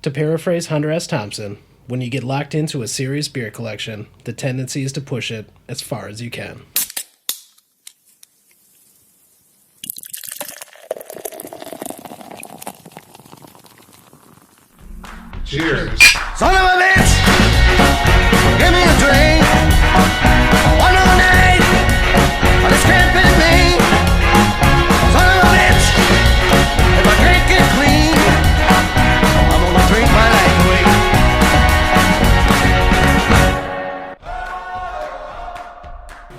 To paraphrase Hunter S. Thompson, when you get locked into a serious beer collection, the tendency is to push it as far as you can. Cheers. Son of a bitch! Give me a drink. One more night. On this camping thing. Son of a bitch! If I drink it clean, I'm gonna drink my life away.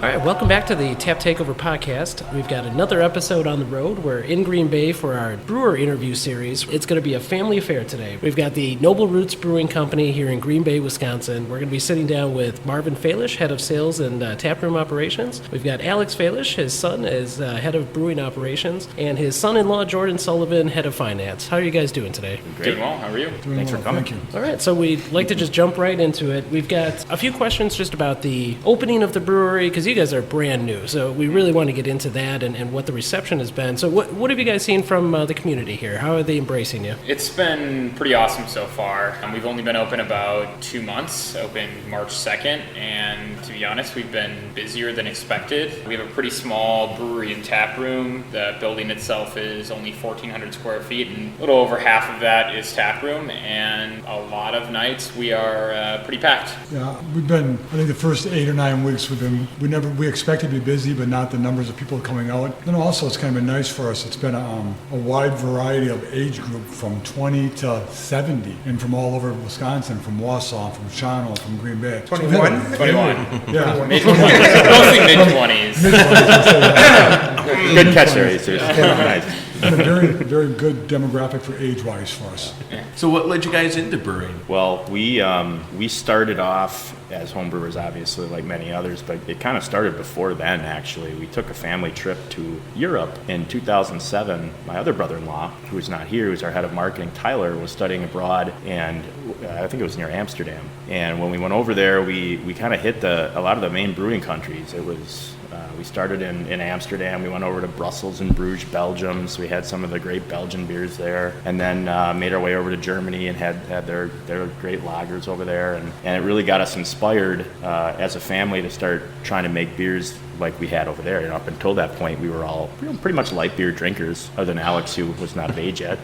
All right, welcome back to the Tap Takeover Podcast. We've got another episode on the road. We're in Green Bay for our brewer interview series. It's going to be a family affair today. We've got the Noble Roots Brewing Company here in Green Bay, Wisconsin. We're going to be sitting down with Marvin Falish, head of sales and taproom operations. We've got Alex Falish, his son, is head of brewing operations, and his son-in-law, Jordan Sullivan, head of finance. How are you guys doing today? Great. Doing well. How are you? Thanks for coming. Thank you. All right, so we'd like to just jump right into it. We've got a few questions just about the opening of the brewery, because you guys are brand new, so we really want to get into that and what the reception has been. So what have you guys seen from the community here? How are they embracing you? It's been pretty awesome so far. We've only been open about 2 months, opened March 2nd, and to be honest, we've been busier than expected. We have a pretty small brewery and tap room. The building itself is only 1,400 square feet, and a little over half of that is tap room, and a lot of nights we are pretty packed. Yeah, we've been, I think the first 8 or 9 weeks we expected to be busy, but not the numbers of people coming out. And also it's kind of been nice for us. It's been a wide variety of age group from 20 to 70 and from all over Wisconsin, from Wausau, from Shawano, from Green Bay. 21? 21. Yeah. Mid-20s. Mostly mid-20s. Good catch there, Acer. Nice. It's been a very, very good demographic for age-wise for us. So what led you guys into brewing? Well, we started off as home brewers, obviously, like many others, but it kind of started before then, actually. We took a family trip to Europe in 2007. My other brother-in-law, who's not here, who's our head of marketing, Tyler, was studying abroad, and I think it was near Amsterdam. And when we went over there, we kind of hit a lot of the main brewing countries. It was we started in Amsterdam. We went over to Brussels and Bruges, Belgium. So we had some of the great Belgian beers there, and then made our way over to Germany and had their great lagers over there. And it really got us inspired as a family to start trying to make beers like we had over there. Up until that point, we were all pretty much light beer drinkers, other than Alex, who was not of age yet.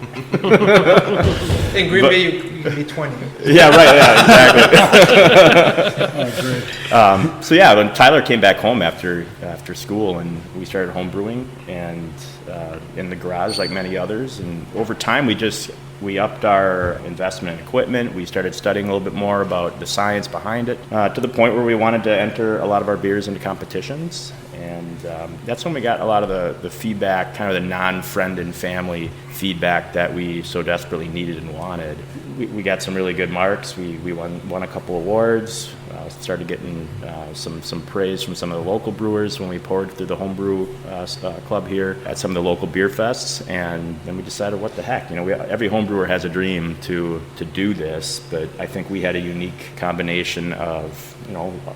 In Green Bay, you can be 20. Yeah, right. Yeah, exactly. Oh, great. So yeah, when Tyler came back home after school, and we started home brewing and in the garage like many others, and over time we upped our investment in equipment. We started studying a little bit more about the science behind it, to the point where we wanted to enter a lot of our beers into competitions. And that's when we got a lot of the feedback, kind of the non-friend and family feedback that we so desperately needed and wanted. We got some really good marks. We won a couple awards. Started getting some praise from some of the local brewers when we poured through the homebrew club here at some of the local beer fests. And then we decided, what the heck? Every home brewer has a dream to do this, but I think we had a unique combination of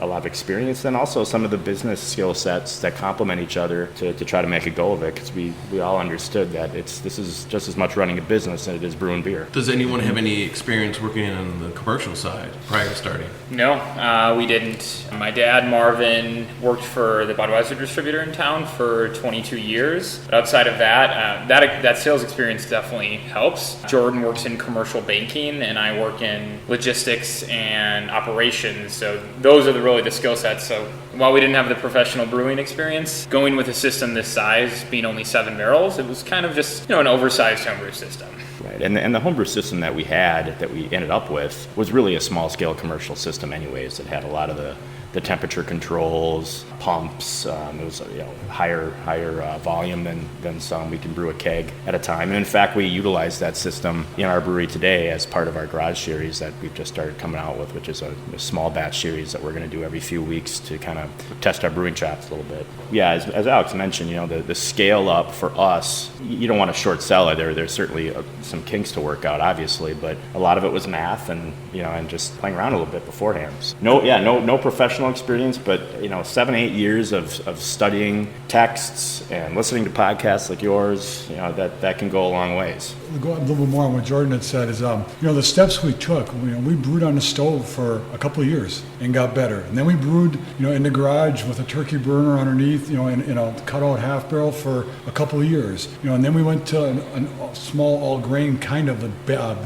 a lot of experience, and also some of the business skill sets that complement each other to try to make a go of it, because we all understood that this is just as much running a business as it is brewing beer. Does anyone have any experience working on the commercial side prior to starting? No, we didn't. My dad, Marvin, worked for the Budweiser distributor in town for 22 years. But outside of that, that sales experience definitely helps. Jordan works in commercial banking, and I work in logistics and operations. So those are really the skill sets. So while we didn't have the professional brewing experience, going with a system this size, being only 7 barrels, it was kind of just an oversized homebrew system. Right, and the homebrew system that we ended up with was really a small-scale commercial system anyways. It had a lot of the temperature controls, pumps. It was higher volume than some. We can brew a keg at a time. And in fact, we utilize that system in our brewery today as part of our garage series that we've just started coming out with, which is a small batch series that we're going to do every few weeks to kind of test our brewing chops a little bit. Yeah, as Alex mentioned, the scale up for us, you don't want to short sell it. There's certainly some kinks to work out, obviously, but a lot of it was math and and just playing around a little bit beforehand. No professional experience, but 7-8 years of studying texts and listening to podcasts like yours. That can go a long ways. To go a little bit more on what Jordan had said is, the steps we took. We brewed on the stove for a couple of years and got better, and then we brewed, in the garage with a turkey burner underneath, in a cutout half barrel for a couple of years, and then we went to a small all grain kind of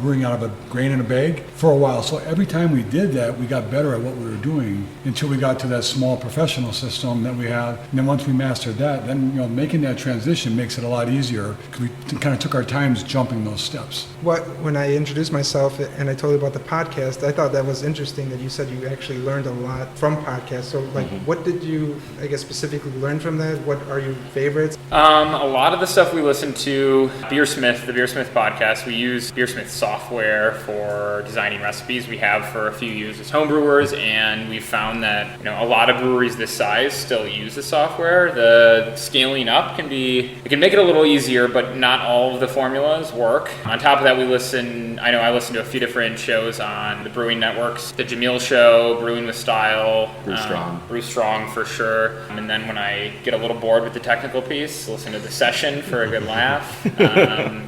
brewing out of a grain in a bag for a while. So every time we did that, we got better at what we were doing until we got to that small professional system that we have. And then once we mastered that, then making that transition makes it a lot easier because we kind of took our times jumping those steps. When I introduced myself and I told you about the podcast, I thought that was interesting that you said you actually learned a lot from podcasts. So what did you, specifically learn from that? What are your favorites? A lot of the stuff we listen to, the Beersmith podcast, we use Beersmith software for designing recipes. We have for a few years as homebrewers, and we've found that a lot of breweries this size still use the software. The scaling up can make it a little easier, but not all of the formulas work. On top of that, I listen to a few different shows on the brewing networks. The Jamil Show, Brewing with Style, Brew Strong for sure. And then when I get a little bored with the technical piece, listen to The Session for a good laugh.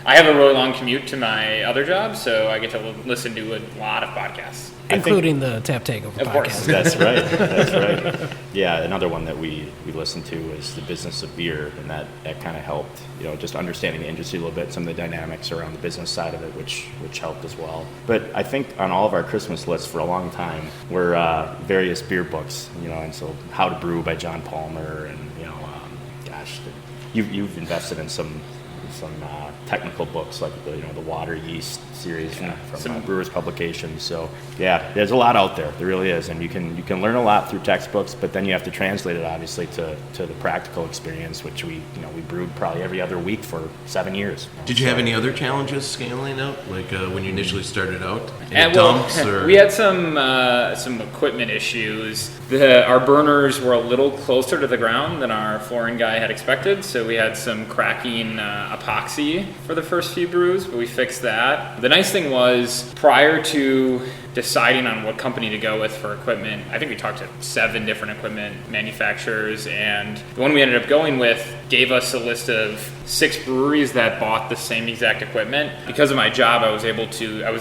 I have a really long commute to my other job, so I get to listen to a lot of podcasts. Including the Tap Takeover Podcast. Of course. That's right. Yeah, another one that we listen to is The Business of Beer, and that kind of helped, just understanding the industry a little bit, some of the dynamics around the business side of it, which helped as well. But I think on all of our Christmas lists for a long time were various beer books, and so How to Brew by John Palmer, and you've invested in some technical books like the water yeast series from Brewers Publications. So there's a lot out there. There really is, and you can learn a lot through textbooks, but then you have to translate it obviously to the practical experience, which we brewed probably every other week for 7 years. Did you have any other challenges scaling out, like when you initially started out? We had some equipment issues. Our burners were a little closer to the ground than our flooring guy had expected, so we had some cracking epoxy for the first few brews, but we fixed that. The nice thing was, prior to deciding on what company to go with for equipment, I think we talked to 7 different equipment manufacturers, and the one we ended up going with gave us a list of 6 breweries that bought the same exact equipment. Because of my job, I was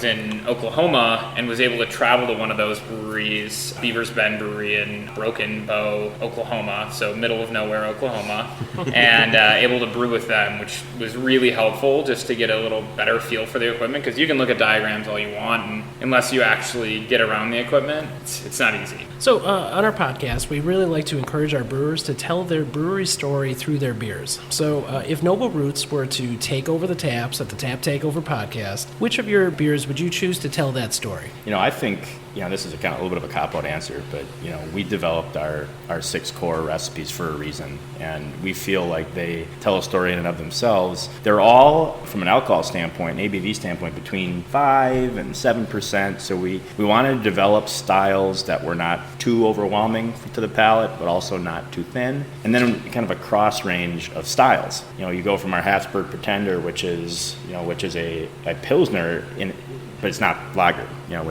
in Oklahoma and was able to travel to one of those breweries, Beaver's Bend Brewery in Broken Bow, Oklahoma, so middle of nowhere, Oklahoma, and able to brew with them, which was really helpful just to get a little better feel for the equipment, because you can look at diagrams all you want, and unless you actually get around the equipment, it's not easy. So on our podcast, we really like to encourage our brewers to tell their brewery story through their beers. So if Noble Roots were to take over the taps at the Tap Takeover Podcast, which of your beers would you choose to tell that story? I think this is a little bit of a cop-out answer, but we developed our 6 core recipes for a reason, and we feel like they tell a story in and of themselves. They're all, from an alcohol standpoint, an ABV standpoint, between 5 and 7%. So we wanted to develop styles that were not too overwhelming to the palate, but also not too thin, and then kind of a cross range of styles. You go from our Habsburg Pretender, which is a Pilsner but it's not lager.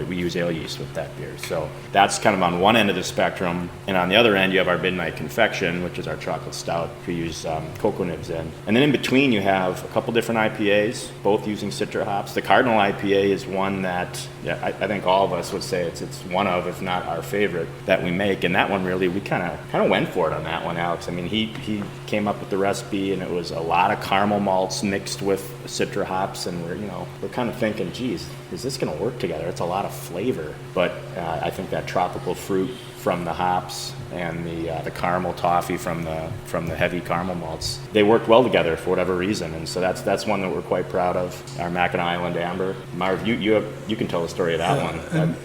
We use ale yeast with that beer. So that's kind of on one end of the spectrum. And on the other end, you have our Midnight Confection, which is our chocolate stout. We use cocoa nibs in. And then in between, you have a couple different IPAs, both using Citra hops. The Cardinal IPA is one that I think all of us would say it's one of, if not our favorite, that we make. And that one really, we kind of went for it on that one, Alex. I mean, he came up with the recipe, and it was a lot of caramel malts mixed with Citra hops, and we're kind of thinking, geez, is this going to work together? It's a lot of flavor, but I think that tropical fruit from the hops and the caramel toffee from the heavy caramel malts, they worked well together for whatever reason, and so that's one that we're quite proud of. Our Mackinac Island Amber, Marv, you can tell the story of that one. And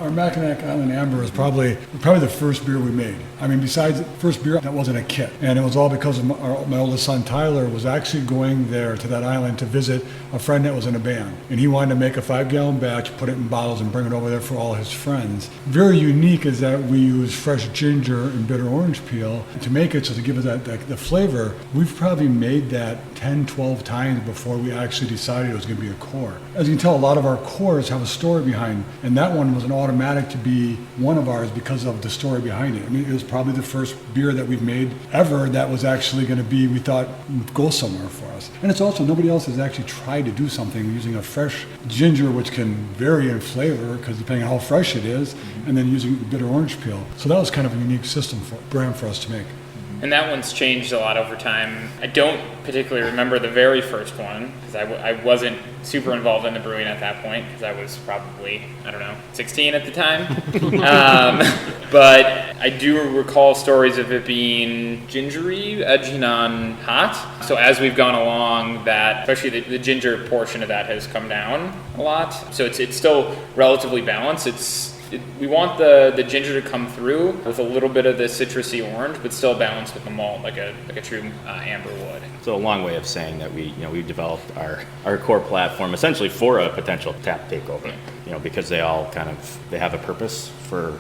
our Mackinac Island Amber is probably the first beer we made. I mean, besides the first beer, that wasn't a kit, and it was all because of my oldest son Tyler was actually going there to that island to visit a friend that was in a band, and he wanted to make a 5-gallon batch, put it in bottles, and bring it over there for all his friends. Very unique is that we use fresh ginger and bitter orange peel to make it, so to give it that the flavor. We've probably made that 10, 12 times before we actually decided it was going to be a core. As you can tell, a lot of our cores have a story behind, and that one was an automatic to be one of ours because of the story behind it. I mean, it was probably the first beer that we've made ever that was actually going to be, we thought, go somewhere for us. And it's also, nobody else has actually tried to do something using a fresh ginger, which can vary in flavor because depending on how fresh it is, and then using bitter orange peel. So that was kind of a unique brand for us to make. And that one's changed a lot over time. I don't particularly remember the very first one because I wasn't super involved in the brewing at that point because I was probably, 16 at the time. But I do recall stories of it being gingery, edging on hot. So as we've gone along, that, especially the ginger portion of that has come down a lot. So it's still relatively balanced. We want the ginger to come through with a little bit of the citrusy orange, but still balanced with the malt, like a true amber would. So a long way of saying that we developed our core platform essentially for a potential tap takeover, because they all they have a purpose for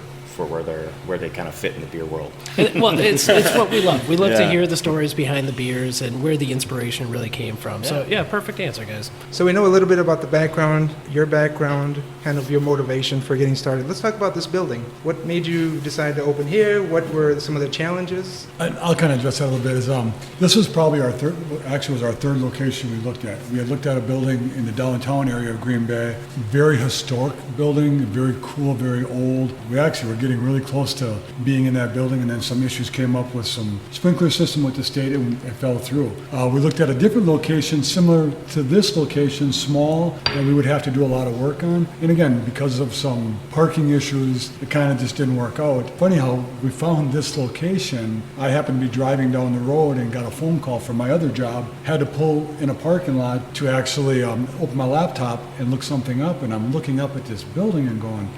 where they kind of fit in the beer world. Well, it's what we love. We love to hear the stories behind the beers and where the inspiration really came from. So perfect answer, guys. So we know a little bit about the background, your background, kind of your motivation for getting started. Let's talk about this building. What made you decide to open here? What were some of the challenges? I'll kind of address that a little bit. This was probably our third location we looked at. We had looked at a building in the downtown area of Green Bay, very historic building, very cool, very old. We actually were getting really close to being in that building, and then some issues came up with some sprinkler system with the state, and it fell through. We looked at a different location similar to this location, small, that we would have to do a lot of work on. And again, because of some parking issues, it kind of just didn't work out. Funny how we found this location. I happened to be driving down the road and got a phone call from my other job. Had to pull in a parking lot to actually open my laptop and look something up, and I'm looking up at this building and going,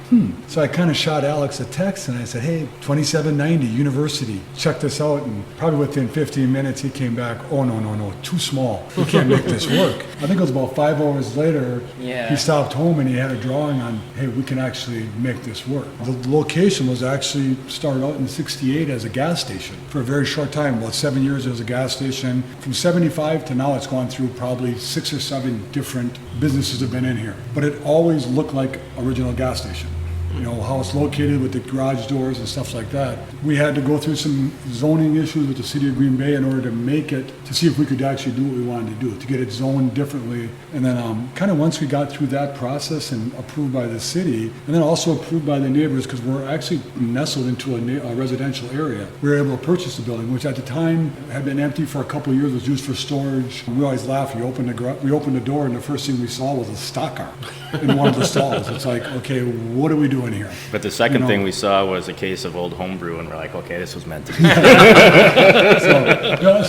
So I kind of shot Alex a text and I said, hey, 2790 University, check this out. And probably within 15 minutes he came back, oh no, too small. We can't make this work. I think it was about 5 hours later, he stopped home and he had a drawing on, hey, we can actually make this work. The location was actually started out in 68 as a gas station for a very short time, about 7 years as a gas station. From 75 to now, it's gone through probably 6 or 7 different businesses have been in here. But it always looked like original gas station. How it's located with the garage doors and stuff like that. We had to go through some zoning issues with the city of Green Bay in order to make it, to see if we could actually do what we wanted to do, to get it zoned differently. And then kind of once we got through that process and approved by the city, and then also approved by the neighbors, because we're actually nestled into a residential area, we were able to purchase the building, which at the time had been empty for a couple of years, was used for storage. We always laugh, we opened the door and the first thing we saw was a stock arm in one of the stalls. It's like, okay, what are we doing here? But the second thing we saw was a case of old homebrew, and we're like, okay, this was meant to be.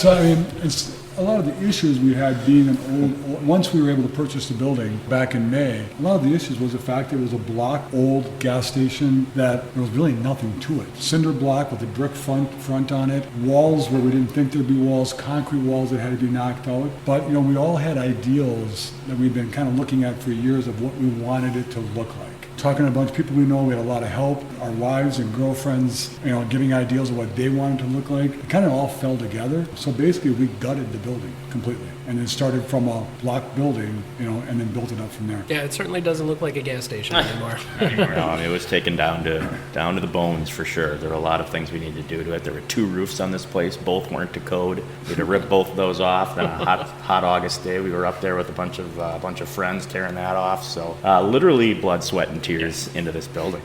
So I mean, it's a lot of the issues we had being an old, once we were able to purchase the building back in May, a lot of the issues was the fact that it was a block old gas station that there was really nothing to it. Cinder block with a brick front on it, walls where we didn't think there'd be walls, concrete walls that had to be knocked out. But we all had ideals that we've been kind of looking at for years of what we wanted it to look like. Talking to a bunch of people we know, we had a lot of help. Our wives and girlfriends, giving ideas of what they wanted to look like. It kind of all fell together. So basically, we gutted the building completely, and then started from a block building, and then built it up from there. Yeah, it certainly doesn't look like a gas station anymore. No, it was taken down to the bones for sure. There were a lot of things we needed to do to it. There were 2 roofs on this place. Both weren't to code. We had to rip both of those off. On a hot August day, we were up there with a bunch of friends tearing that off. So literally blood, sweat, and tears into this building.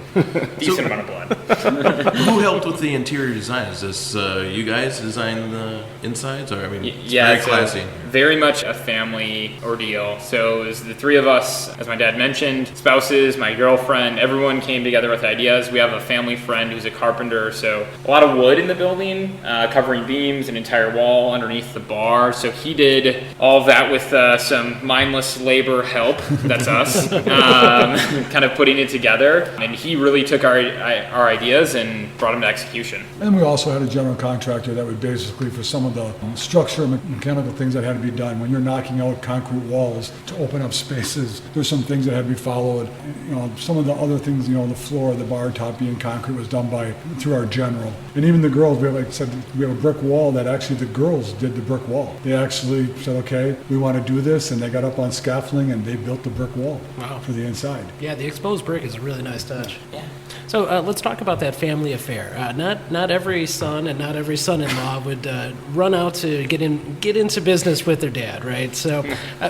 Decent amount of blood. Who helped with the interior design? Is this you guys design the insides? Or it's very classy. Very much a family ordeal. So it was the 3 of us, as my dad mentioned, spouses, my girlfriend, everyone came together with ideas. We have a family friend who's a carpenter, so a lot of wood in the building, covering beams, an entire wall underneath the bar. So he did all of that with some mindless labor help. That's us. Kind of putting putting it together, and he really took our ideas and brought them to execution. And we also had a general contractor that would basically, for some of the structure and mechanical things that had to be done, when you're knocking out concrete walls to open up spaces, there's some things that had to be followed. Some of the other things, the floor, the bar top being concrete was done through our general. And even the girls, we have a brick wall that actually the girls did the brick wall. They actually said, okay, we want to do this, and they got up on scaffolding and they built the brick wall for the inside. Yeah, the exposed brick is a really nice touch. Yeah. So let's talk about that family affair. Not every son and not every son-in-law would run out to get into business with their dad, right? So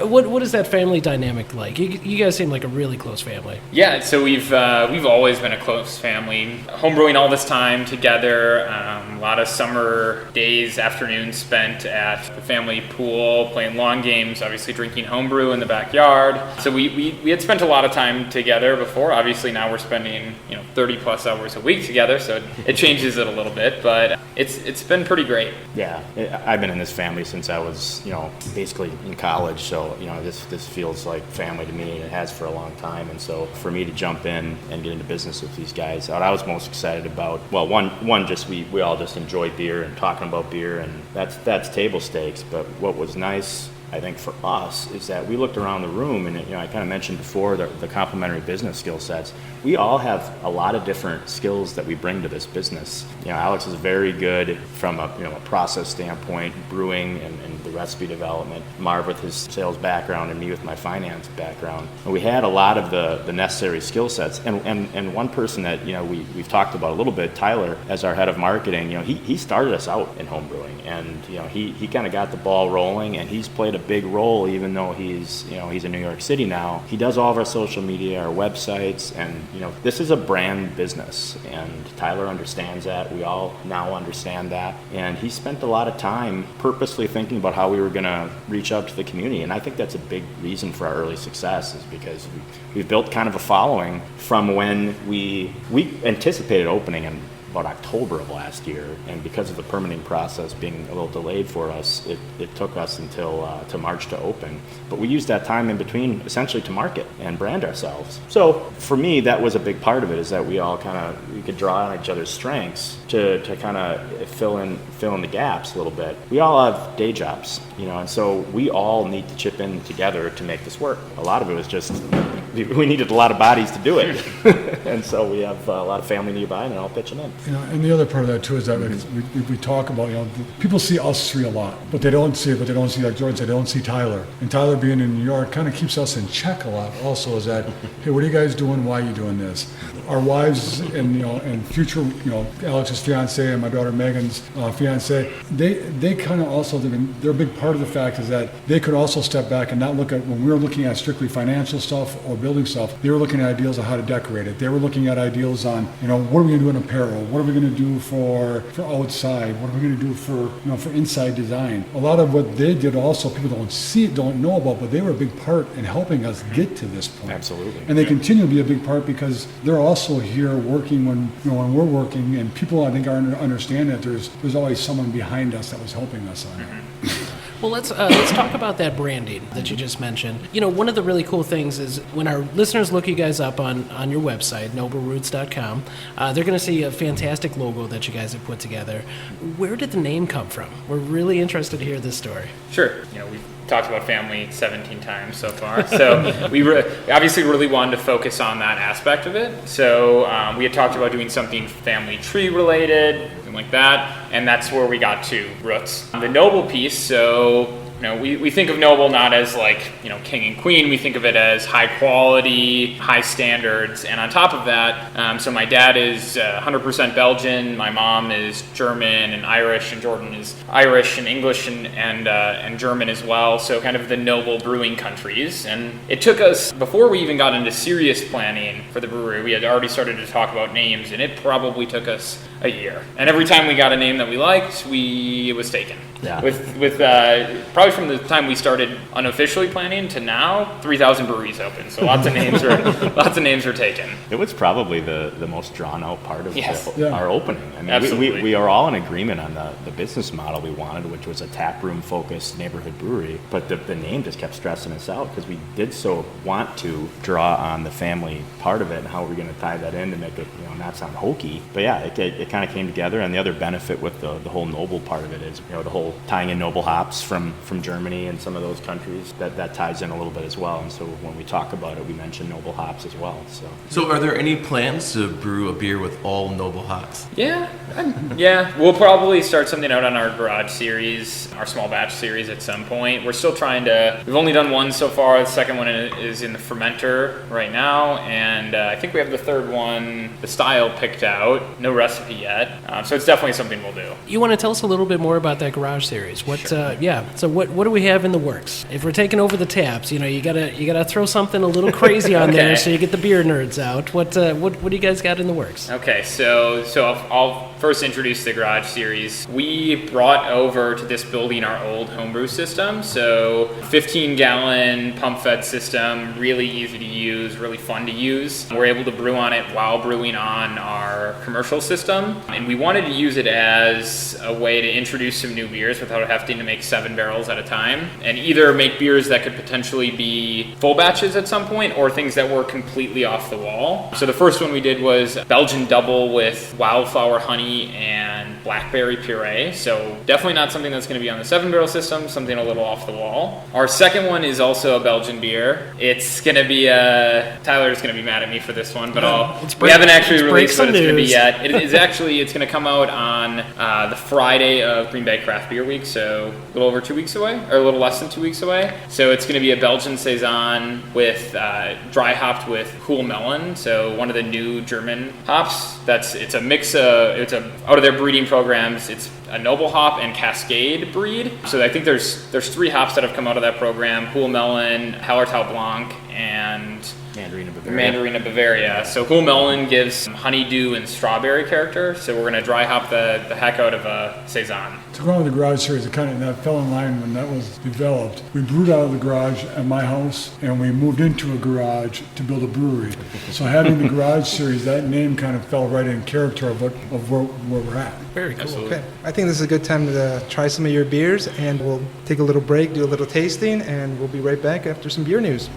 what is that family dynamic like? You guys seem like a really close family. Yeah, so we've always been a close family. Homebrewing all this time together. A lot of summer days, afternoons spent at the family pool, playing lawn games, obviously drinking homebrew in the backyard. So we had spent a lot of time together before. Obviously now we're spending 30 plus hours a week together, so it changes it a little bit, but it's been pretty great. Yeah, I've been in this family since I was basically in college, so this feels like family to me, and it has for a long time. And so for me to jump in and get into business with these guys, what I was most excited about, well, one just we all just enjoy beer and talking about beer, and that's table stakes. But what was nice, I think, for us is that we looked around the room, and I kind of mentioned before the complementary business skill sets. We all have a lot of different skills that we bring to this business. Alex is very good from a process standpoint, brewing and the recipe development. Marv with his sales background, and me with my finance background. And we had a lot of the necessary skill sets. And one person that we've talked about a little bit, Tyler, as our head of marketing. He started us out in home brewing, and he kind of got the ball rolling, and he's played a big role, even though he's in New York City now. He does all of our social media, our websites, and this is a brand business, and Tyler understands that. We all now understand that, and he spent a lot of time purposely thinking about how we were going to reach out to the community. And I think that's a big reason for our early success, is because we built kind of a following from when we anticipated opening in about October of last year, and because of the permitting process being a little delayed for us, it took us until to March to open. But we used that time in between essentially to market and brand ourselves. So for me, that was a big part of it, is that we all we could draw on each other's strengths to kind of fill in the gaps a little bit. We all have day jobs, and so we all need to chip in together to make this work. A lot of it was just we needed a lot of bodies to do it, and so we have a lot of family nearby, and they're all pitching in. And the other part of that too is that we talk about, people see us three a lot, but they don't see, like Jordan said, they don't see Tyler. And Tyler being in New York kind of keeps us in check a lot also, is that, hey, what are you guys doing? Why are you doing this? Our wives and future, Alex's fiance and my daughter Megan's fiance, they kind of also, they're a big part of the fact is that they could also step back and not look at, when we were looking at strictly financial stuff or building stuff, they were looking at ideas of how to decorate it. They were looking at ideas on, what are we going to do in apparel? What are we going to do for outside? What are we going to do for inside design? A lot of what they did also, people don't know about, but they were a big part in helping us get to this point. Absolutely. And they continue to be a big part because they're also here working when we're working, and people, I think, understand that there's always someone behind us that was helping us on it. Well, let's talk about that branding that you just mentioned. One of the really cool things is when our listeners look you guys up on your website, nobleroots.com, they're going to see a fantastic logo that you guys have put together. Where did the name come from? We're really interested to hear this story. Sure. We've talked about family 17 times so far, so we obviously really wanted to focus on that aspect of it. So we had talked about doing something family tree related, something like that, and that's where we got to Roots. The Noble piece, so we think of Noble not as like, king and queen. We think of it as high quality, high standards. And on top of that, so my dad is 100% Belgian. My mom is German and Irish, and Jordan is Irish and English and German as well. So kind of the Noble brewing countries. And it took us, before we even got into serious planning for the brewery, we had already started to talk about names, and it probably took us a year. And every time we got a name that we liked, it was taken. Yeah. With probably probably from the time we started unofficially planning to now, 3,000 breweries open. So lots of names are taken. It was probably the most drawn out part of our opening. I mean, Absolutely. we are all in agreement on the business model we wanted, which was a tap room focused neighborhood brewery. But the name just kept stressing us out because we did so want to draw on the family part of it and how we're going to tie that in to make it not sound hokey. But yeah, it kind of came together. And the other benefit with the whole noble part of it is the whole tying in noble hops from Germany and some of those countries that ties in a little bit as well. And so when we talk about it, we mention noble hops as well. So are there any plans to brew a beer with all noble hops? Yeah, we'll probably start something out on our garage series, our small batch series at some point. We're still trying to, we've only done one so far. The second one is in the fermenter right now, and I think we have the third one, the style picked out, no recipe yet. So it's definitely something we'll do. You want to tell us a little bit more about that garage series? What? Sure. So what do we have in the works? If we're taking over the taps, you gotta throw something a little crazy on there so you get the beer nerds out. What do you guys got in the works? Okay, so I'll first introduce the garage series. We brought over to this building our old homebrew system, so 15-gallon pump-fed system, really easy to use, really fun to use. We're able to brew on it while brewing on our commercial system, and we wanted to use it as a way to introduce some new beers without having to make 7 barrels at a time, and either make beers that could potentially be full batches at some point or things that were completely off the wall. So the first one we did was Belgian double with wildflower honey and blackberry puree. So definitely not something that's going to be on the 7-barrel system, something a little off the wall. Our second one is also a Belgian beer. It's going to be Tyler's going to be mad at me for this one, but we haven't actually released what it's going to be yet. It's going to come out on the Friday of Green Bay Craft Beer Week, so a little over 2 weeks away, or a little less than 2 weeks away. So it's going to be a Belgian Saison with dry hopped with Huhl Melon, so one of the new German hops. It's a mix out of their breeding programs. It's a noble hop and Cascade breed. So I think there's 3 hops that have come out of that program: Huhl Melon, Hallertau Blanc, and Mandarina Bavaria. So Huhl Melon gives honeydew and strawberry character. So we're going to dry hop the heck out of a Saison. To go on the garage series, that fell in line when that was developed. We brewed out of the garage at my house, and we moved into a garage to build a brewery. So having the garage series, that name kind of fell right in character of where we're at. Very cool. Absolutely. Okay, I think this is a good time to try some of your beers, and we'll take a little break, do a little tasting, and we'll be right back after some beer news.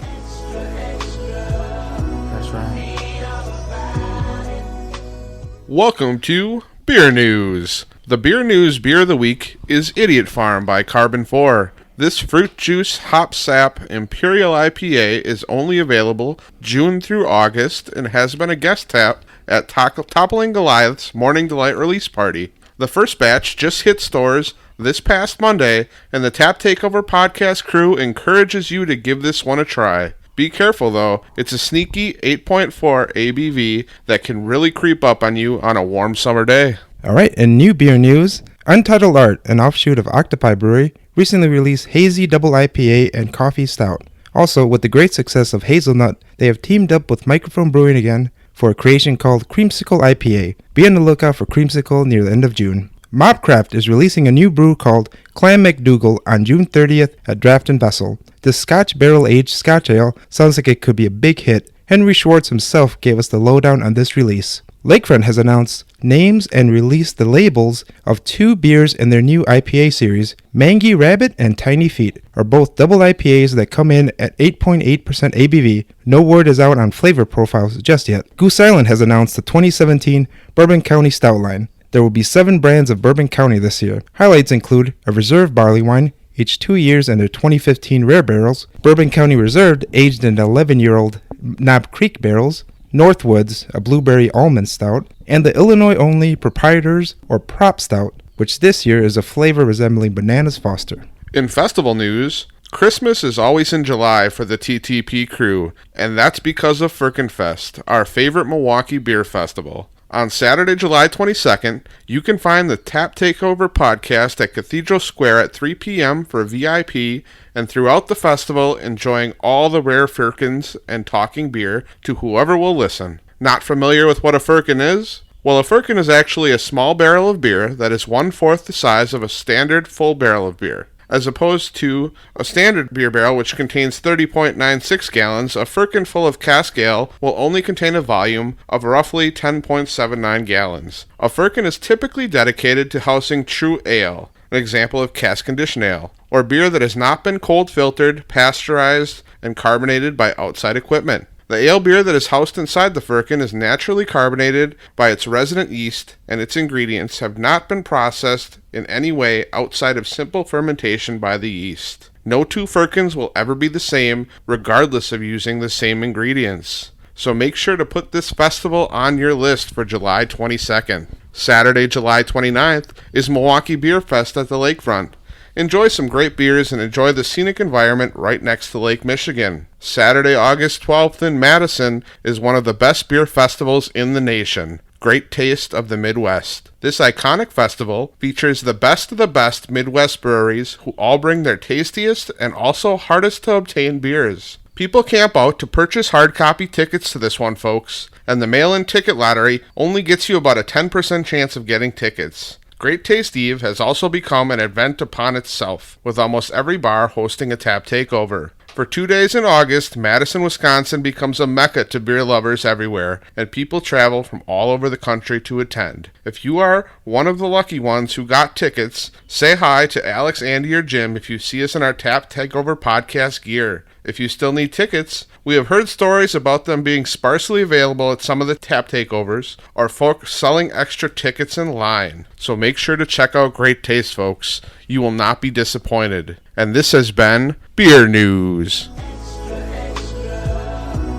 Welcome to Beer News. The Beer News Beer of the Week is Idiot Farm by Carbon 4. This fruit juice hop sap Imperial IPA is only available June through August and has been a guest tap at Toppling Goliath's Morning Delight release party. The first batch just hit stores this past Monday, and the Tap Takeover Podcast crew encourages you to give this one a try. Be careful though, it's a sneaky 8.4 ABV that can really creep up on you on a warm summer day. All right, in new beer news, Untitled Art, an offshoot of Octopi Brewery, recently released Hazy Double IPA and Coffee Stout. Also, with the great success of Hazelnut, they have teamed up with Microphone Brewing again for a creation called Creamsicle IPA. Be on the lookout for Creamsicle near the end of June. Mobcraft is releasing a new brew called Clam McDougal on June 30th at Draft and Vessel. This Scotch barrel-aged Scotch ale sounds like it could be a big hit. Henry Schwartz himself gave us the lowdown on this release. Lakefront has announced names and released the labels of 2 beers in their new IPA series. Mangy Rabbit and Tiny Feet are both double IPAs that come in at 8.8% ABV. No word is out on flavor profiles just yet. Goose Island has announced the 2017 Bourbon County Stout line. There will be 7 brands of Bourbon County this year. Highlights include a reserve barley wine, aged 2 years in their 2015 rare barrels, Bourbon County Reserved, aged in 11-year-old Knob Creek barrels, Northwoods, a blueberry almond stout, and the Illinois-only Proprietors or Prop Stout, which this year is a flavor resembling Bananas Foster. In festival news, Christmas is always in July for the TTP crew, and that's because of Firkenfest, our favorite Milwaukee beer festival. On Saturday, July 22nd, you can find the Tap Takeover Podcast at Cathedral Square at 3 p.m. for VIP, and throughout the festival enjoying all the rare firkins and talking beer to whoever will listen. Not familiar with what a firkin is? Well, a firkin is actually a small barrel of beer that is 1/4 the size of a standard full barrel of beer. As opposed to a standard beer barrel, which contains 30.96 gallons, a firkin full of cask ale will only contain a volume of roughly 10.79 gallons. A firkin is typically dedicated to housing true ale, an example of cask conditioned ale, or beer that has not been cold filtered, pasteurized, and carbonated by outside equipment. The ale beer that is housed inside the firkin is naturally carbonated by its resident yeast, and its ingredients have not been processed in any way outside of simple fermentation by the yeast. No two firkins will ever be the same, regardless of using the same ingredients. So make sure to put this festival on your list for July 22nd. Saturday, July 29th is Milwaukee Beer Fest at the lakefront. Enjoy some great beers and enjoy the scenic environment right next to Lake Michigan. Saturday, August 12th in Madison is one of the best beer festivals in the nation. Great Taste of the Midwest. This iconic festival features the best of the best Midwest breweries who all bring their tastiest and also hardest to obtain beers. People camp out to purchase hard copy tickets to this one, folks, and the mail-in ticket lottery only gets you about a 10% chance of getting tickets. Great Taste Eve has also become an event upon itself, with almost every bar hosting a tap takeover. For 2 days in August, Madison, Wisconsin becomes a mecca to beer lovers everywhere, and people travel from all over the country to attend. If you are one of the lucky ones who got tickets, say hi to Alex, Andy, or Jim if you see us in our Tap Takeover Podcast gear. If you still need tickets, we have heard stories about them being sparsely available at some of the tap takeovers, or folks selling extra tickets in line. So make sure to check out Great Taste, folks. You will not be disappointed. And this has been Beer News.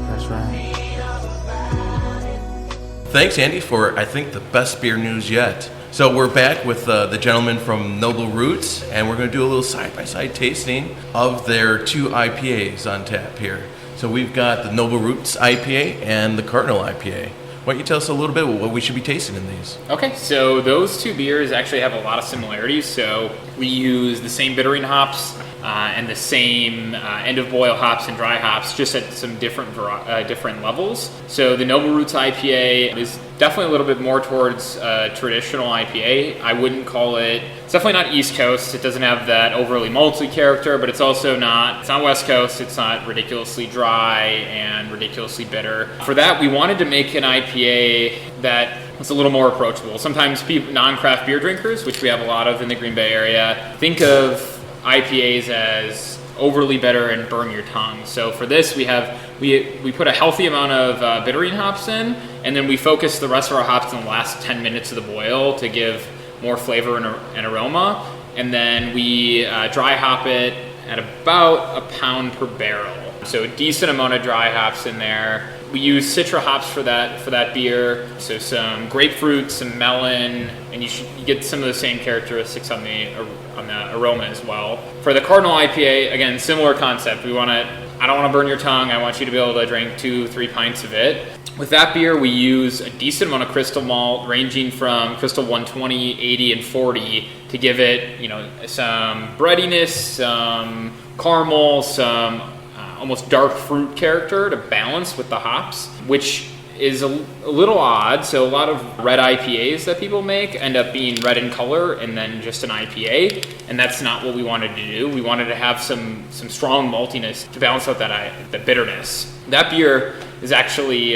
That's right. Thanks, Andy, for, I think, the best beer news yet. So we're back with the gentleman from Noble Roots, and we're going to do a little side-by-side tasting of their 2 IPAs on tap here. So we've got the Noble Roots IPA and the Cardinal IPA. Why don't you tell us a little bit what we should be tasting in these? Okay, so those 2 beers actually have a lot of similarities. So we use the same bittering hops and the same end of boil hops and dry hops, just at some different levels. So the Noble Roots IPA is definitely a little bit more towards traditional IPA. I wouldn't call it. It's definitely not East Coast. It doesn't have that overly malty character, but it's also not. It's not West Coast. It's not ridiculously dry and ridiculously bitter. For that, we wanted to make an IPA that was a little more approachable. Sometimes non-craft beer drinkers, which we have a lot of in the Green Bay area, think of IPAs as overly bitter and burn your tongue. So for this, we put a healthy amount of bittering hops in, and then we focus the rest of our hops in the last 10 minutes of the boil to give more flavor and aroma. And then we dry hop it at about a pound per barrel. So a decent amount of dry hops in there. We use Citra hops for that beer. So some grapefruit, some melon, and you get some of the same characteristics on the aroma as well. For the Cardinal IPA, again, similar concept. I don't want to burn your tongue. I want you to be able to drink 2-3 pints of it. With that beer, we use a decent amount of crystal malt, ranging from crystal 120, 80, and 40, to give it, some breadiness, some caramel, some almost dark fruit character to balance with the hops, which is a little odd. So a lot of red IPAs that people make end up being red in color and then just an IPA, and that's not what we wanted to do. We wanted to have some strong maltiness to balance out that bitterness. That beer is actually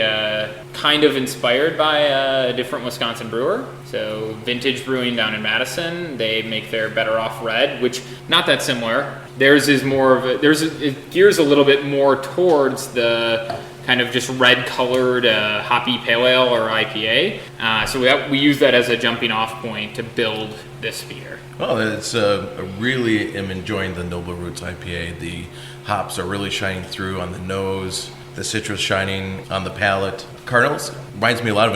kind of inspired by a different Wisconsin brewer. So Vintage Brewing down in Madison, they make their Better Off Red, which not that similar. Theirs is more of it gears a little bit more towards the kind of just red-colored hoppy pale ale or IPA. So we use that as a jumping-off point to build this beer. Well, I really am enjoying the Noble Roots IPA. The hops are really shining through on the nose. The citrus shining on the palate. Cardinals reminds me a lot of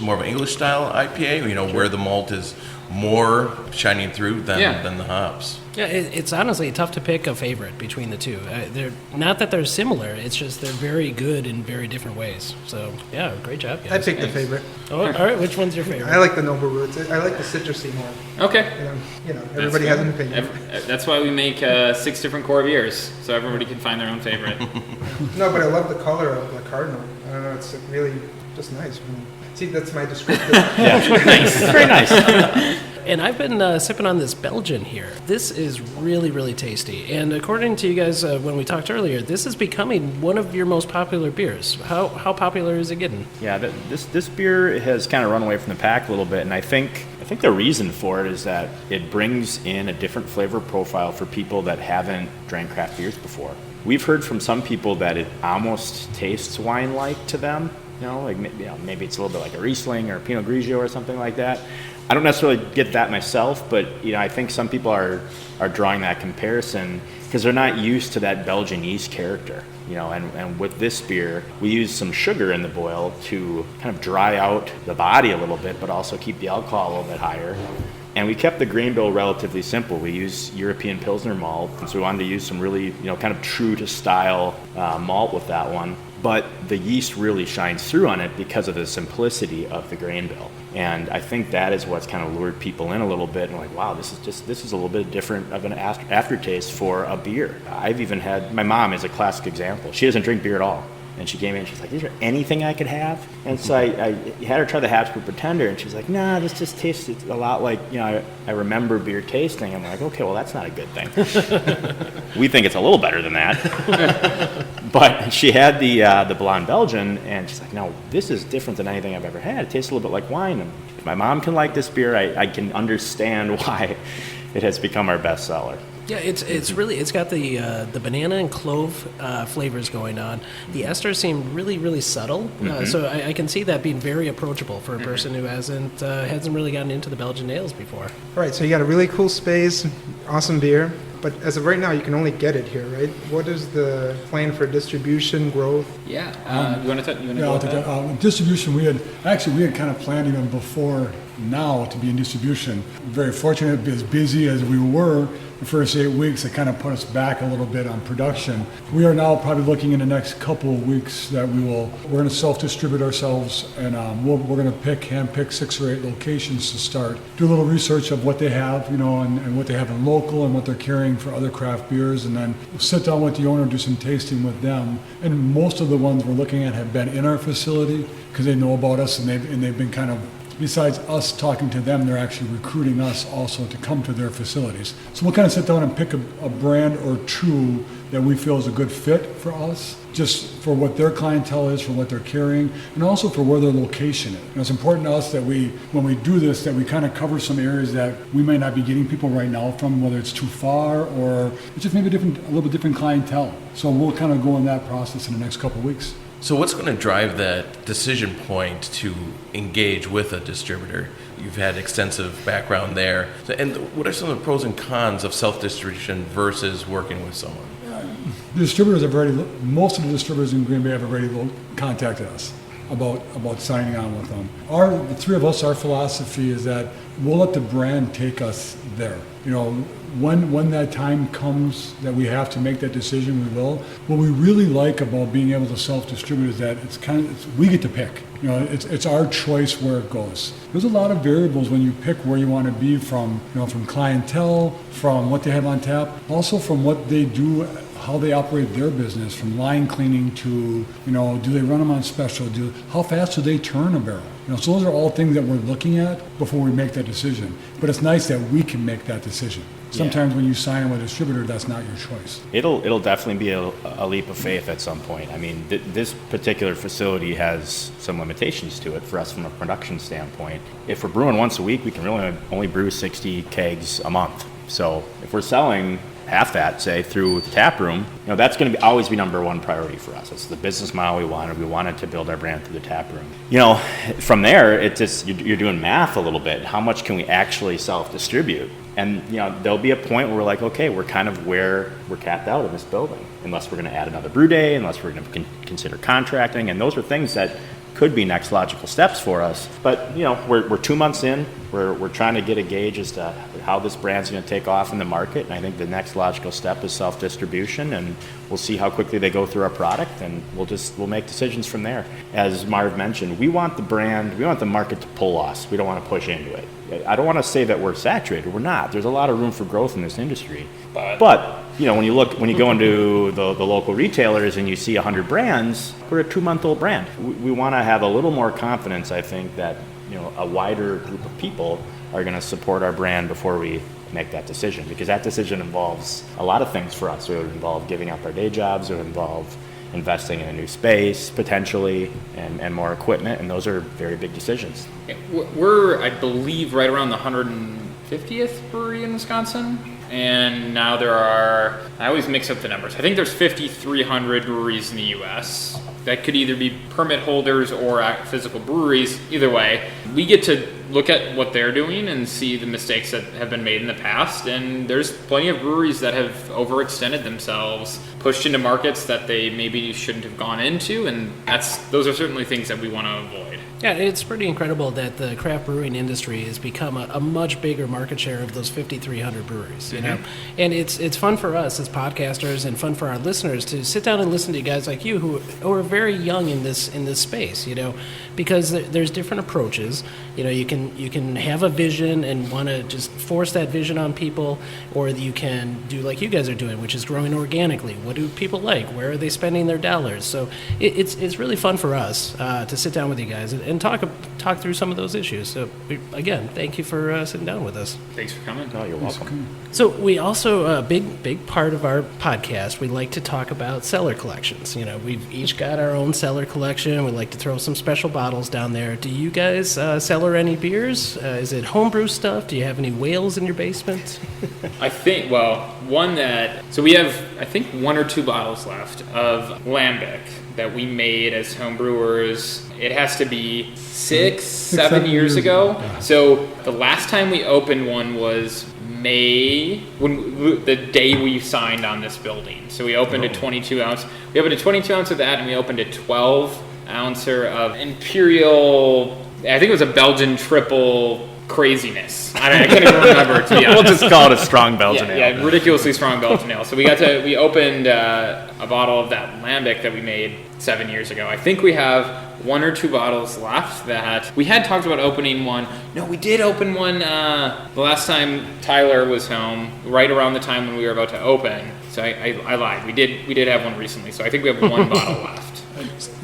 more of an English style IPA, where the malt is more shining through than the hops. Yeah, it's honestly tough to pick a favorite between the two. They're not that they're similar. It's just they're very good in very different ways. So, yeah, great job, guys. I picked the favorite. Oh, all right. Which one's your favorite? I like the Noble Roots. I like the citrusy more. Okay. Everybody has an opinion. That's why we make 6 different core beers, so everybody can find their own favorite. No, but I love the color of the Cardinal. I don't know, it's really Just nice. See, that's my descriptive. Nice. Very nice. And I've been sipping on this Belgian here. This is really, really tasty. And according to you guys, when we talked earlier, this is becoming one of your most popular beers. How popular is it getting? Yeah, this beer has kind of run away from the pack a little bit, and I think the reason for it is that it brings in a different flavor profile for people that haven't drank craft beers before. We've heard from some people that it almost tastes wine-like to them. Maybe it's a little bit like a Riesling or a Pinot Grigio or something like that. I don't necessarily get that myself, but I think some people are drawing that comparison because they're not used to that Belgian yeast character. And with this beer, we use some sugar in the boil to kind of dry out the body a little bit, but also keep the alcohol a little bit higher. And we kept the grain bill relatively simple. We use European Pilsner malt, so we wanted to use some really, kind of true to style malt with that one. But the yeast really shines through on it because of the simplicity of the grain bill. And I think that is what's kind of lured people in a little bit and like, wow, this is a little bit different of an aftertaste for a beer. I've even had, my mom is a classic example. She doesn't drink beer at all. And she came in and she's like, is there anything I could have? And so I had her try the Habsburg Pretender, and she's like, nah, this just tastes a lot like, I remember beer tasting. I'm like, okay, well, that's not a good thing. We think it's a little better than that. But she had the Blonde Belgian, and she's like, no, this is different than anything I've ever had. It tastes a little bit like wine. And if my mom can like this beer, I can understand why it has become our best seller. Yeah, it's got the banana and clove flavors going on. The esters seem really, really subtle, so I can see that being very approachable for a person who hasn't really gotten into the Belgian ales before. All right, so you got a really cool space, awesome beer, but as of right now, you can only get it here, right? What is the plan for distribution, growth? Yeah, you want to go with that? Distribution, we had kind of planned even before now to be in distribution. Very fortunate to be as busy as we were. The first 8 weeks, it kind of put us back a little bit on production. We are now probably looking in the next couple of weeks that we're going to self-distribute ourselves, and we're going to hand-pick 6 or 8 locations to start. Do a little research of what they have, and what they have in local and what they're carrying for other craft beers, and then sit down with the owner, do some tasting with them. And most of the ones we're looking at have been in our facility because they know about us, and they've been kind of, besides us talking to them, they're actually recruiting us also to come to their facilities. So we'll kind of sit down and pick a brand or two that we feel is a good fit for us, just for what their clientele is, for what they're carrying, and also for where their location is. It's important to us that when we do this, that we kind of cover some areas that we might not be getting people right now from, whether it's too far or it's just maybe a little bit different clientele. So we'll kind of go in that process in the next couple of weeks. So what's going to drive that decision point to engage with a distributor? You've had extensive background there. And what are some of the pros and cons of self-distribution versus working with someone? The distributors most of the distributors in Green Bay have already contacted us about signing on with them. The three of us, our philosophy is that we'll let the brand take us there. When that time comes that we have to make that decision, we will. What we really like about being able to self-distribute is that we get to pick. It's our choice where it goes. There's a lot of variables when you pick where you want to be from clientele, from what they have on tap, also from what they do, how they operate their business, from line cleaning to, do they run them on special? How fast do they turn a barrel? So those are all things that we're looking at before we make that decision. But it's nice that we can make that decision. Sometimes when you sign with a distributor, that's not your choice. It'll definitely be a leap of faith at some point. I mean, this particular facility has some limitations to it for us from a production standpoint. If we're brewing once a week, we can really only brew 60 kegs a month. So if we're selling half that, say, through the tap room, that's going to always be number one priority for us. It's the business model we wanted. We wanted to build our brand through the tap room. From there, it's just you're doing math a little bit. How much can we actually self-distribute? And there'll be a point where we're like, okay, we're kind of where we're capped out in this building, unless we're going to add another brew day, unless we're going to consider contracting, and those are things that could be next logical steps for us. But we're 2 months in. we're trying to get a gauge as to how this brand's going to take off in the market. And I think the next logical step is self-distribution, and we'll see how quickly they go through our product, and we'll make decisions from there. As Marv mentioned, we want the market to pull us. We don't want to push into it. I don't want to say that we're saturated. We're not. There's a lot of room for growth in this industry. But when you go into the local retailers and you see 100 brands, we're a 2-month-old brand. We want to have a little more confidence, I think, that a wider group of people are going to support our brand before we make that decision, because that decision involves a lot of things for us. It would involve giving up our day jobs. It would involve investing in a new space potentially and more equipment, and those are very big decisions. We're, I believe, right around the 150th brewery in Wisconsin, and now there are, I always mix up the numbers, I think there's 5,300 breweries in the U.S. that could either be permit holders or physical breweries. Either way, we get to look at what they're doing and see the mistakes that have been made in the past, and there's plenty of breweries that have overextended themselves, pushed into markets that they maybe shouldn't have gone into, and those are certainly things that we want to avoid. Yeah, it's pretty incredible that the craft brewing industry has become a much bigger market share of those 5,300 breweries, you know? And it's fun for us as podcasters and fun for our listeners to sit down and listen to guys like you who are very young in this space, because there's different approaches. You can have a vision and want to just force that vision on people, or you can do like you guys are doing, which is growing organically. What do people like? Where are they spending their dollars? So it's really fun for us to sit down with you guys and talk through some of those issues. So again, thank you for sitting down with us. Thanks for coming. No, you're welcome. So we also, a big part of our podcast, we like to talk about cellar collections. We've each got our own cellar collection. We like to throw some special bottles down there. Do you guys cellar any beers? Is it homebrew stuff? Do you have any whales in your basement? I think, so we have, I think, 1 or 2 bottles left of lambic that we made as home brewers. It has to be 7 years ago. Yeah. So the last time we opened one was May, the day we signed on this building. So we opened a 22 ounce. We opened a 22 ounce of that, and we opened a 12 ouncer of Imperial. I think it was a Belgian triple craziness. I can't even remember, to be honest. We'll just call it a strong Belgian ale. Yeah, ridiculously strong Belgian ale. So we opened a bottle of that lambic that we made 7 years ago. I think we have 1 or 2 bottles left that we had talked about opening one. No, we did open one the last time Tyler was home, right around the time when we were about to open. So I lied. We did have one recently. So I think we have 1 bottle left.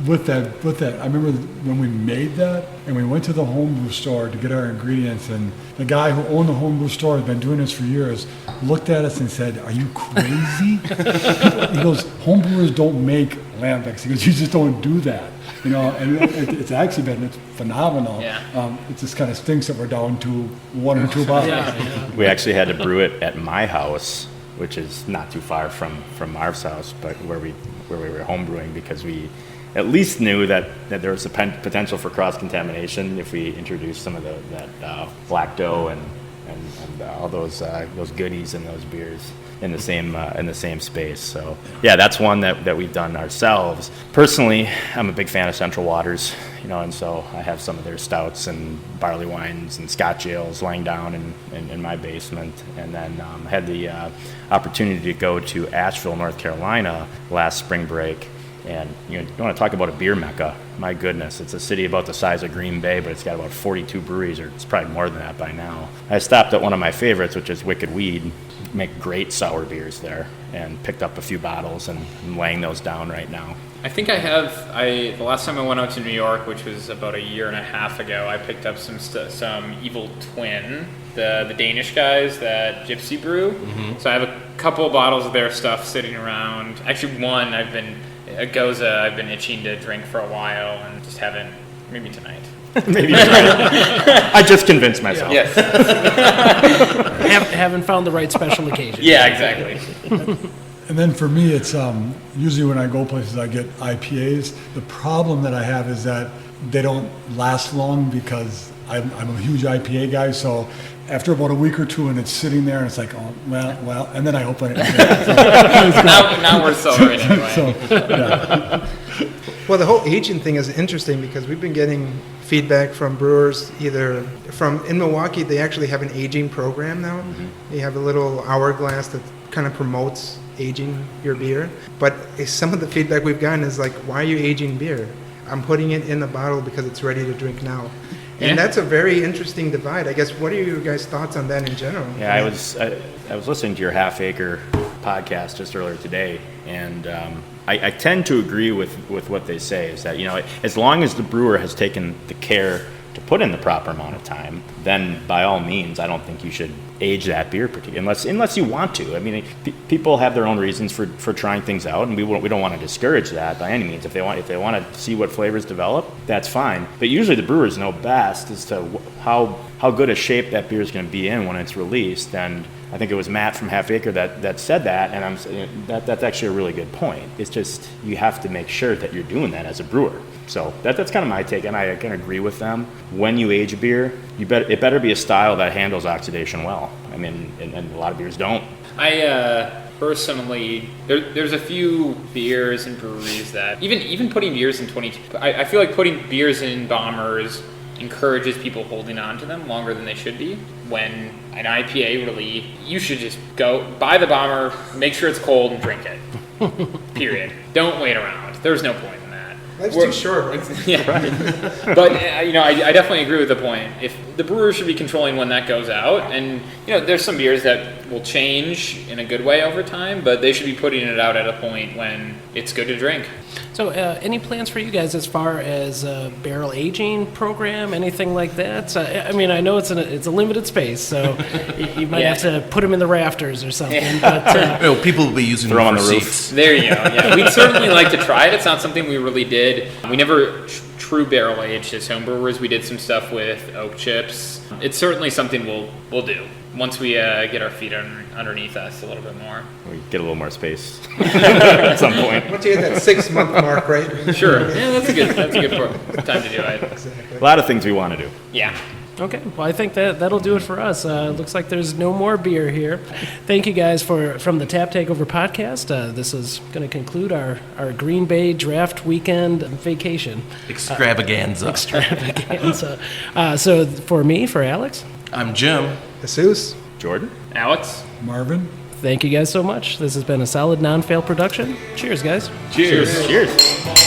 With that, I remember when we made that and we went to the homebrew store to get our ingredients, and the guy who owned the homebrew store has been doing this for years, looked at us and said, "Are you crazy?" He goes, "Homebrewers don't make lambics." He goes, "You just don't do that." And it's actually it's phenomenal. Yeah. It just kind of stinks that we're down to 1 or 2 bottles. Yeah. We actually had to brew it at my house, which is not too far from Marv's house, but where we were home brewing, because we at least knew that there was a potential for cross-contamination if we introduced some of that black dough and all those goodies in those beers in the same space. So yeah, that's one that we've done ourselves. Personally, I'm a big fan of Central Waters, and so I have some of their stouts and barley wines and Scotch ales lying down in my basement. And then I had the opportunity to go to Asheville, North Carolina last spring break. And you want to talk about a beer mecca. My goodness, it's a city about the size of Green Bay, but it's got about 42 breweries, or it's probably more than that by now. I stopped at one of my favorites, which is Wicked Weed. Make great sour beers there, and picked up a few bottles, and I'm laying those down right now. I think the last time I went out to New York, which was about 1.5 years ago, I picked up some Evil Twin, the Danish guys that Gypsy brew. Mm-hmm. So I have a couple of bottles of their stuff sitting around. Actually, one a Goza I've been itching to drink for a while and just haven't. Maybe tonight. Maybe tonight. I just convinced myself. Yes. Haven't found the right special occasion. Yeah, exactly. And then for me, it's usually when I go places, I get IPAs. The problem that I have is that they don't last long, because I'm a huge IPA guy. So after about a week or two, and it's sitting there, and it's like, oh, well, and then I open it. Now we're celebrating anyway. So, yeah. Well, the whole aging thing is interesting because we've been getting feedback from brewers in Milwaukee. They actually have an aging program now. They have a little hourglass that kind of promotes aging your beer. But some of the feedback we've gotten is like, why are you aging beer? I'm putting it in the bottle because it's ready to drink now. And that's a very interesting divide. I guess, what are your guys' thoughts on that in general? Yeah, I was listening to your Half Acre podcast just earlier today, and I tend to agree with what they say, is that, as long as the brewer has taken the care to put in the proper amount of time, then by all means, I don't think you should age that beer unless you want to. I mean, people have their own reasons for trying things out, and we don't want to discourage that by any means. If they want to see what flavors develop, that's fine. But usually the brewers know best as to how good a shape that beer is going to be in when it's released. And I think it was Matt from Half Acre that said that, and I'm saying that's actually a really good point. It's just you have to make sure that you're doing that as a brewer. So that's kind of my take, and I can agree with them. When you age a beer, it better be a style that handles oxidation well. I mean, and a lot of beers don't. I personally, there's a few beers and breweries that even putting beers in 22. I feel like putting beers in bombers encourages people holding on to them longer than they should be. When an IPA really, you should just go buy the bomber, make sure it's cold, and drink it. Period. Don't wait around. There's no point. Life's too short, right? Yeah, right. But I definitely agree with the point. If the brewer should be controlling when that goes out, and there's some beers that will change in a good way over time, but they should be putting it out at a point when it's good to drink. So, any plans for you guys as far as a barrel aging program, anything like that? I mean, I know it's a limited space, so you might have to put them in the rafters or something. But people will be using them on the roof. Seats. There you go. Yeah, we'd certainly like to try it. It's not something we really did. We never true barrel aged as home brewers. We did some stuff with oak chips. It's certainly something we'll do once we get our feet underneath us a little bit more. We get a little more space at some point. Once you hit that 6 month mark, right? Sure. Yeah, that's a good time to do it. Exactly. A lot of things we want to do. Yeah. Okay, well, I think that'll do it for us. Looks like there's no more beer here. Thank you guys from the Tap Takeover Podcast. This is going to conclude our Green Bay draft weekend vacation. Extravaganza. So for Alex. I'm Jim. Jesus. Jordan. Alex. Marvin. Thank you guys so much. This has been a solid non-fail production. Cheers, guys. Cheers. Cheers.